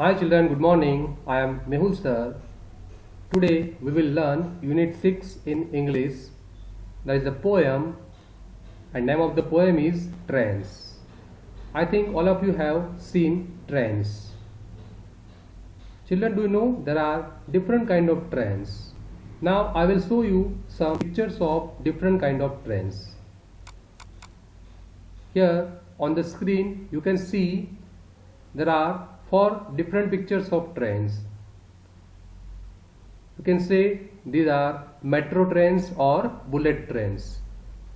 Hi children, good morning. I am Mehul sir. Today we will learn Unit 6 in English. There is a poem and name of the poem is Trains. I think all of you have seen trains. Children, do you know there are different kind of trains? Now I will show you some pictures of different kind of trains. Here on the screen you can see there are 4 different pictures of trains. You can say these are metro trains or bullet trains.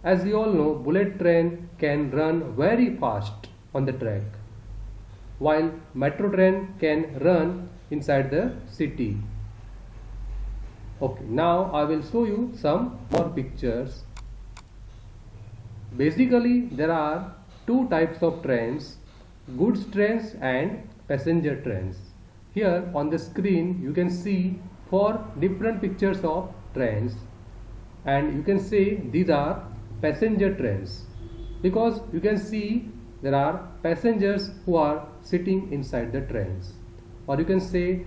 As we all know, bullet train can run very fast on the track, while metro train can run inside the city. Okay, now I will show you some more pictures. Basically, there are 2 types of trains, goods trains and passenger trains. Here on the screen you can see 4 different pictures of trains, and you can say these are passenger trains because you can see there are passengers who are sitting inside the trains, or you can say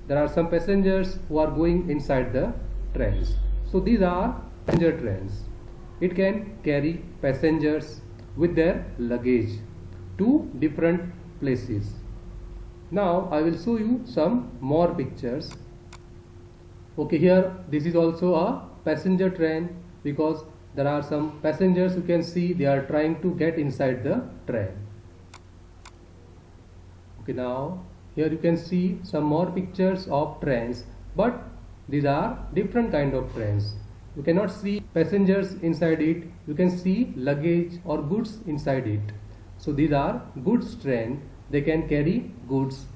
there are some passengers who are going inside the trains. So these are passenger trains. It can carry passengers with their luggage to different places. Now I will show you some more pictures. Okay, here this is also a passenger train because there are some passengers you can see they are trying to get inside the train. Okay, now here you can see some more pictures of trains, but these are different kind of trains. You cannot see passengers inside it, you can see luggage or goods inside it. So these are goods train, they can carry goods.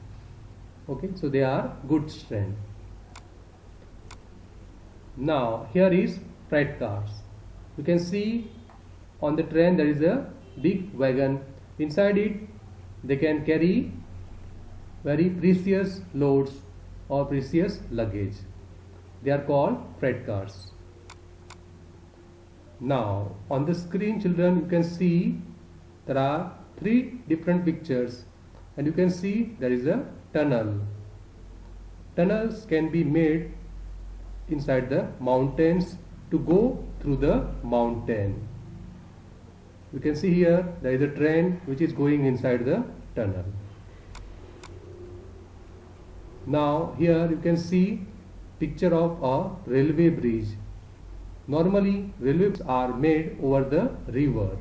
Okay, so they are goods train. Now here is freight cars. You can see on the train there is a big wagon. Inside it they can carry very precious loads or precious luggage. They are called freight cars. Now on the screen, children, you can see there are 3 different pictures, and you can see there is a tunnel. Tunnels can be made inside the mountains to go through the mountain. You can see here there is a train which is going inside the tunnel. Now here you can see picture of a railway bridge. Normally railways are made over the river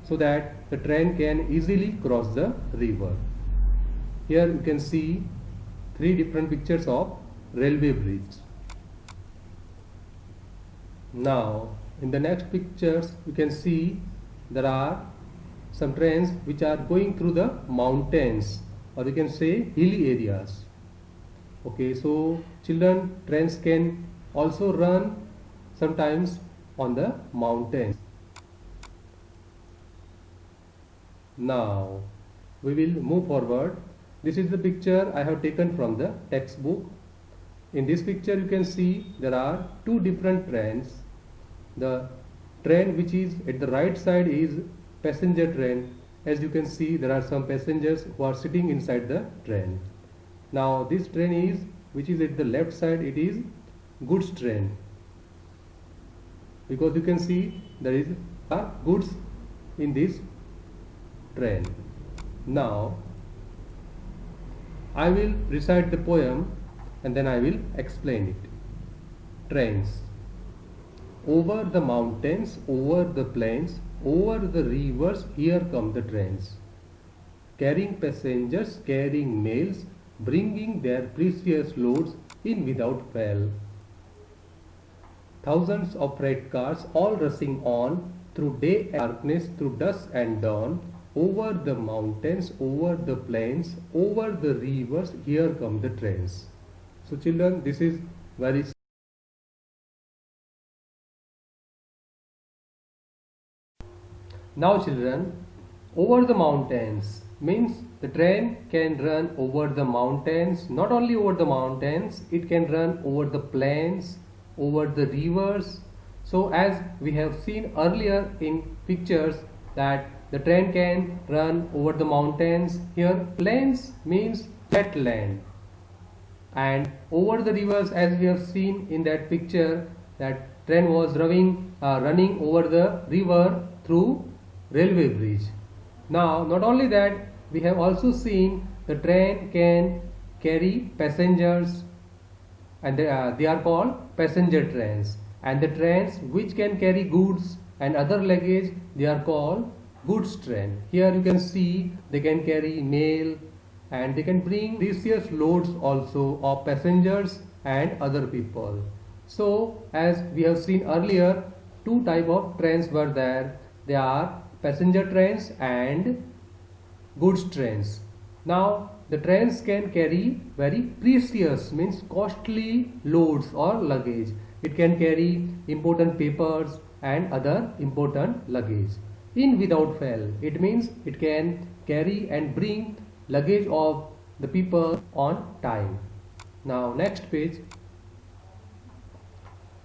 so that the train can easily cross the river. Here you can see 3 different pictures of railway bridge. Now in the next pictures you can see there are some trains which are going through the mountains, or you can say hilly areas. Okay, so children, trains can also run sometimes on the mountains. Now we will move forward. This is the picture I have taken from the textbook. In this picture you can see there are 2 different trains. The train which is at the right side is passenger train. As you can see there are some passengers who are sitting inside the train. Now this train is which is at the left side, it is goods train because you can see there is goods in this train. Now I will recite the poem and then I will explain it. Trains. Over the mountains, over the plains, over the rivers, here come the trains. Carrying passengers, carrying mails, bringing their precious loads in without fail. Thousands of freight cars all rushing on through day and darkness, through dusk and dawn, over the mountains, over the plains, over the rivers, here come the trains. So children, this is very Now children, over the mountains means the train can run over the mountains. Not only over the mountains, it can run over the plains, over the rivers. So as we have seen earlier in pictures that the train can run over the mountains. Here plains means flat land, and over the rivers, as we have seen in that picture, that train was running over the river through railway bridge. Now not only that, we have also seen the train can carry passengers, and they are called passenger trains, and the trains which can carry goods and other luggage, they are called goods train. Here you can see they can carry mail, and they can bring precious loads also of passengers and other people. So as we have seen earlier, two type of trains were there. They are passenger trains and goods trains. Now the trains can carry very precious, means costly loads or luggage. It can carry important papers and other important luggage in without fail. It means it can carry and bring luggage of the people on time. Now next page.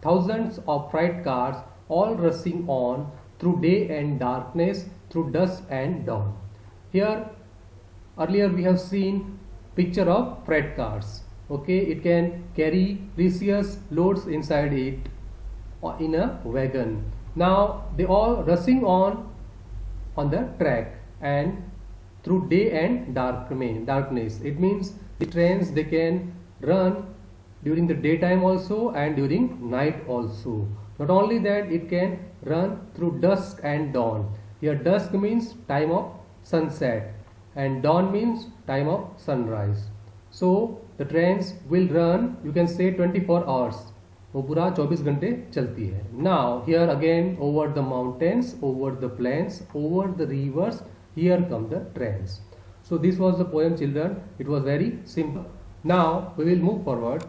Thousands of freight cars all rushing on through day and darkness, through dusk and dawn. Here earlier we have seen picture of freight cars. Okay, it can carry precious loads inside it in a wagon. Now they all rushing on the track and through day and darkness. It means the trains, they can run during the daytime also and during night also. Not only that, it can run through dusk and dawn. Here dusk means time of sunset and dawn means time of sunrise. So the trains will run, you can say 24 hours. वो पूरा 24 घंटे चलती है. Now here again, over the mountains, over the plains, over the rivers, here come the trains. So this was the poem, children. It was very simple. Now we will move forward.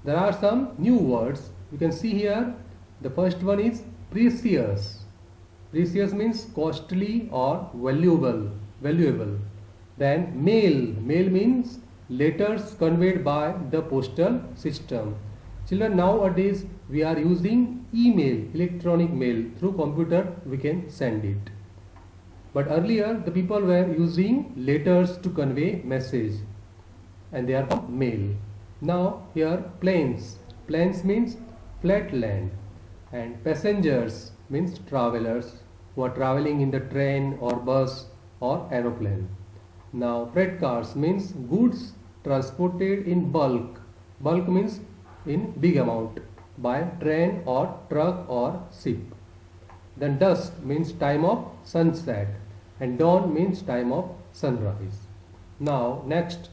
There are some new words. You can see here. The first one is precious. Precious means costly or valuable. Then mail. Mail means letters conveyed by the postal system. Children, nowadays we are using email, electronic mail. Through computer we can send it. But earlier the people were using letters to convey message, and they are called mail. Now here plains. Plains means flat land, and passengers means travelers who are traveling in the train or bus or aeroplane. Now freight cars means goods transported in bulk. Bulk means in big amount by train or truck or ship. Then dusk means time of sunset, and dawn means time of sunrise. Now next,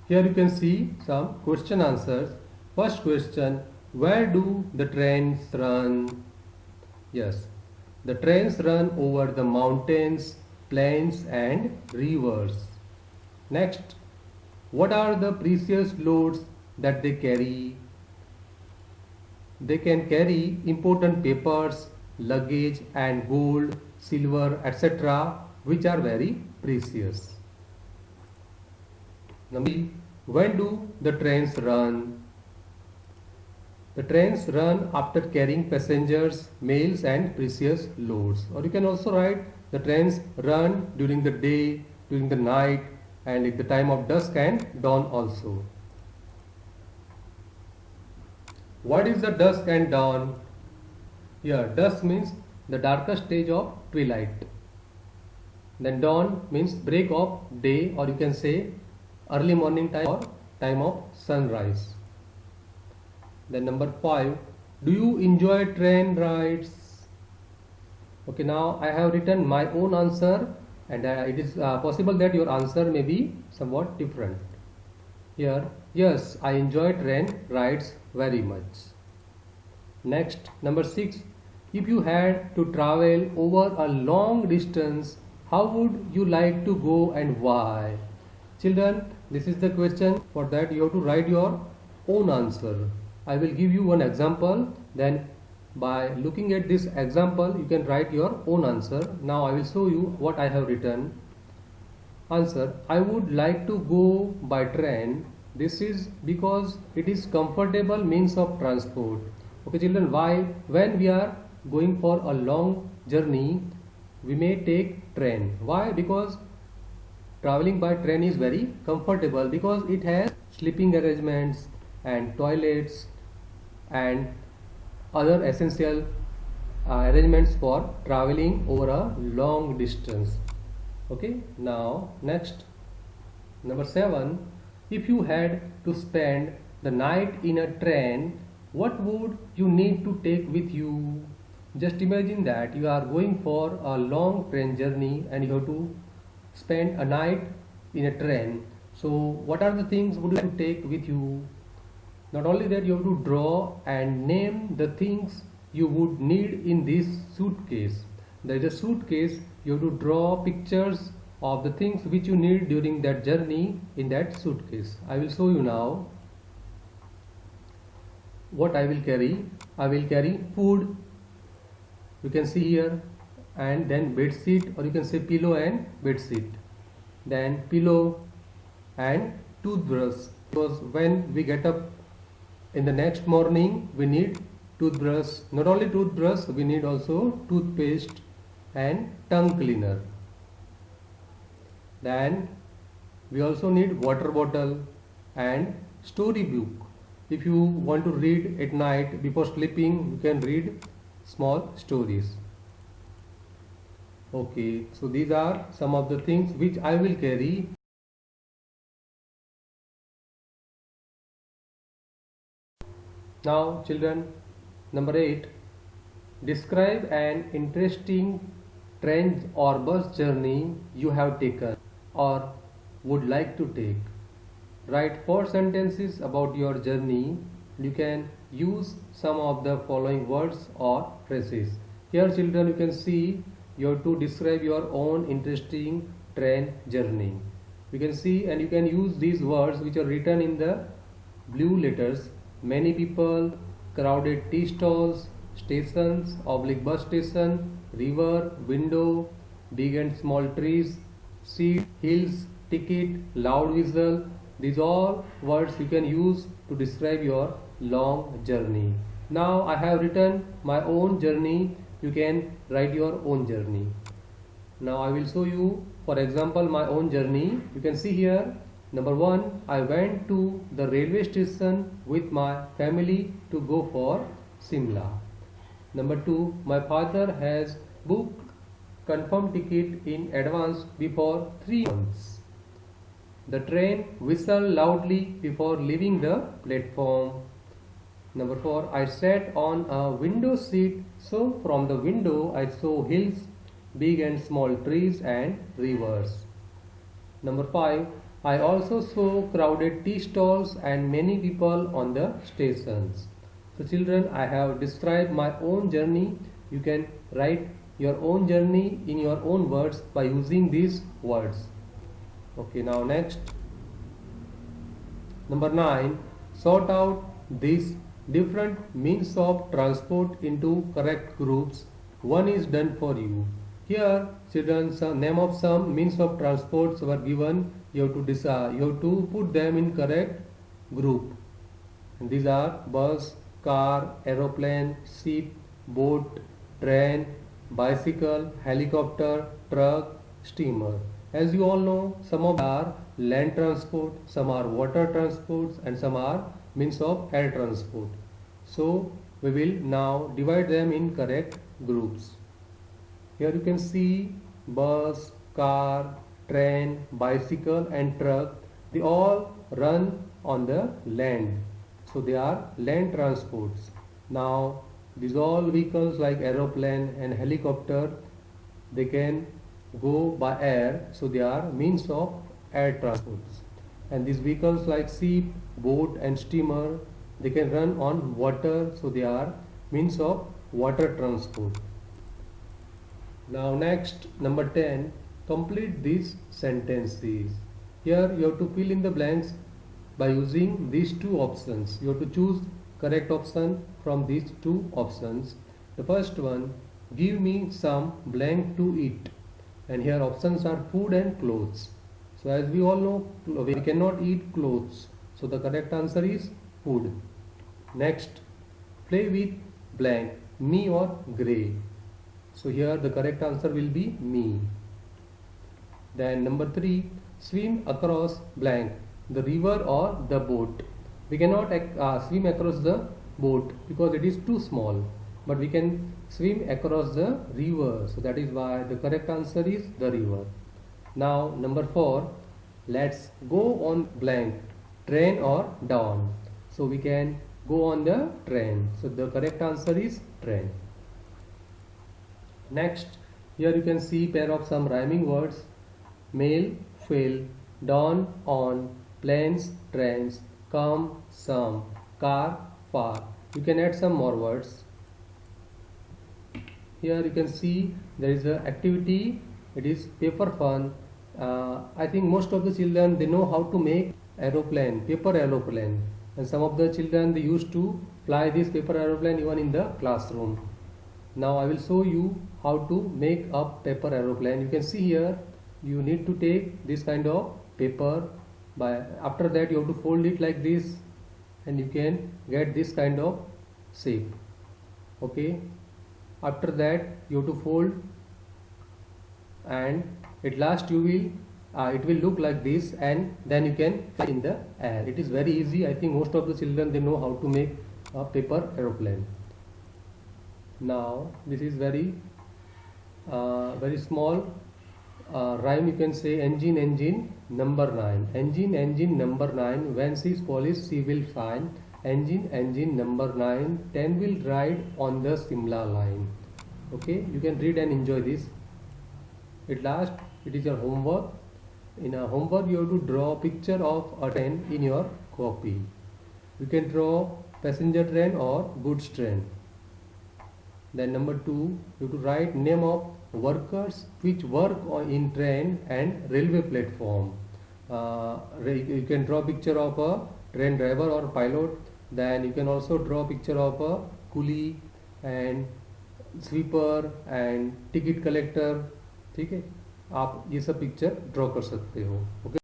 here you can see some question answers. First question, where do the trains run? Yes, the trains run over the mountains, plains and rivers. Next, what are the precious loads that they carry? They can carry important papers, luggage and gold, silver, etc., which are very precious. Number, when do the trains run? The trains run after carrying passengers, mails and precious loads. Or you can also write the trains run during the day, during the night, and at the time of dusk and dawn also. What is the dusk and dawn? Here dusk means the darkest stage of twilight. Then dawn means break of day, or you can say early morning time or time of sunrise. Then number 5, do you enjoy train rides? Okay, now I have written my own answer, and it is possible that your answer may be somewhat different. Here, yes, I enjoy train rides very much. Next, number 6, if you had to travel over a long distance, how would you like to go and why? Children, this is the question. For that you have to write your own answer. I will give you one example, then by looking at this example you can write your own answer. Now I will show you what I have written. Answer, I would like to go by train. This is because it is comfortable means of transport. Okay children, why? When we are going for a long journey, we may take train. Why? Because traveling by train is very comfortable because it has sleeping arrangements and toilets and other essential arrangements for traveling over a long distance. Okay, now next, number 7, if you had to spend the night in a train, what would you need to take with you? Just imagine that you are going for a long train journey and you have to spend a night in a train. So what are the things would you have to take with you? Not only that, you have to draw and name the things you would need in this suitcase. There is a suitcase, you have to draw pictures of the things which you need during that journey in that suitcase. I will show you now what I will carry. I will carry food, you can see here, and then bed sheet, or you can say pillow and bed sheet, then pillow and toothbrush, because when we get up in the next morning we need toothbrush. Not only toothbrush, we need also toothpaste and tongue cleaner. Then we also need water bottle and story book. If you want to read at night before sleeping, you can read small stories. Okay, so these are some of the things which I will carry. Now children, number 8, describe an interesting train or bus journey you have taken or would like to take. Write 4 sentences about your journey. You can use some of the following words or phrases. Here children, you can see you have to describe your own interesting train journey. You can see and you can use these words which are written in the blue letters. Many people, crowded tea stalls, stations, oblique bus station, river, window, big and small trees, seat, hills, ticket, loud whistle. These all words you can use to describe your long journey. Now I have written my own journey. You can write your own journey. Now I will show you, for example, my own journey. You can see here, number 1, I went to the railway station with my family to go for Simla. Number 2, my father has booked confirmed ticket in advance before 3 months. The train whistled loudly before leaving the platform. Number 4, I sat on a window seat, so from the window I saw hills, big and small trees and rivers. Number 5, I also saw crowded tea stalls and many people on the stations. So children, I have described my own journey. You can write your own journey in your own words by using these words. Okay, now next, number 9, sort out these different means of transport into correct groups. One is done for you. Here children, some name of some means of transports were given. You have to decide, you have to put them in correct group. And these are bus, car, aeroplane, ship, boat, train, bicycle, helicopter, truck, steamer. As you all know, some of them are land transport, some are water transports, and some are means of air transport. So we will now divide them in correct groups. Here you can see bus, car, train, bicycle and truck. They all run on the land. So they are land transports. Now these all vehicles like aeroplane and helicopter, they can go by air, so they are means of air transports. And these vehicles like ship, boat and steamer, they can run on water, so they are means of water transport. Now next, number 10, complete these sentences. Here you have to fill in the blanks by using these 2 options. You have to choose correct option from these 2 options. The first one, give me some blank to eat. And here options are food and clothes. So as we all know, we cannot eat clothes. So the correct answer is food. Next, play with blank, me or grey. So here the correct answer will be me. Then number 3, swim across blank, the river or the boat. We cannot swim across the boat because it is too small, but we can swim across the river. So that is why the correct answer is the river. Now number 4, let's go on blank, train or dawn. So we can go on the train. So the correct answer is train. Next, here you can see pair of some rhyming words: mail, fail, dawn, on, planes, trains, come, some, car, far. You can add some more words. Here you can see there is an activity. It is paper fun. I think most of the children, they know how to make aeroplane, paper aeroplane, and some of the children, they used to fly this paper aeroplane even in the classroom. Now I will show you how to make a paper aeroplane. You can see here, you need to take this kind of paper. After that you have to fold it like this, and you can get this kind of shape. Okay, after that you have to fold, and at last you will it will look like this, and then you can fly in the air. It is very easy. I think most of the children, they know how to make a paper aeroplane. Now this is very small rhyme. You can say engine, engine number 9. Engine, engine number 9. When she is polished, she will shine. Engine, engine number 9. 10 will ride on the Simla line. Okay, you can read and enjoy this. At last, it is your homework. In a homework, you have to draw a picture of a train in your copy. You can draw passenger train or goods train. Then number 2, you have to write name of workers which work in train and railway platform. You can draw a picture of a train driver or pilot. Then you can also draw a picture of a coolie and sweeper and ticket collector. ठीक है, आप ये सब picture draw कर सकते हो. Okay.